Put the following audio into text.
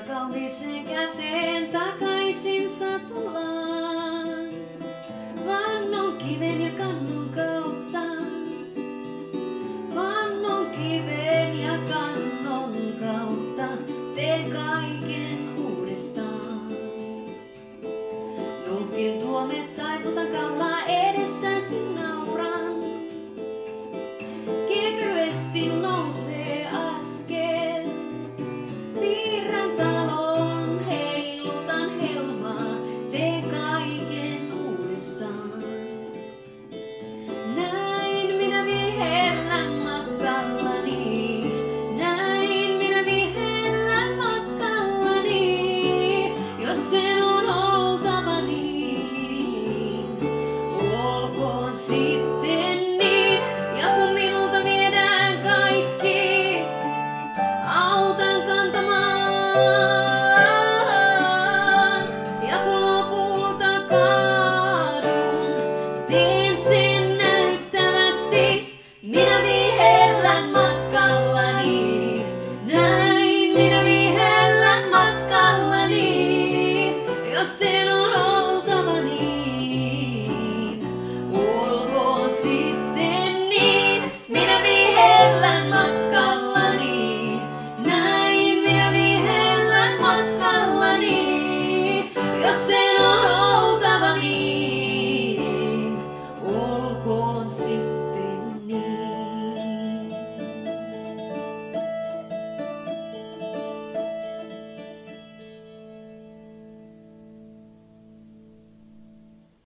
kauniiseen käteen takaisin satulaan. Vannon kiven ja kannun kautta. Vannon kiven ja kannon kautta teen kaiken uudestaan. Nuhkin tuomet taivutan kaulaa edessäsi nauran. Kevyesti nousee askel. Piirrän talon, heilutan helmaa, teen kaiken uudestaan. Näin minä vihellän matkallani, näin minä vihellän matkallani. Jos sen on oltava niin, olkoon siinä.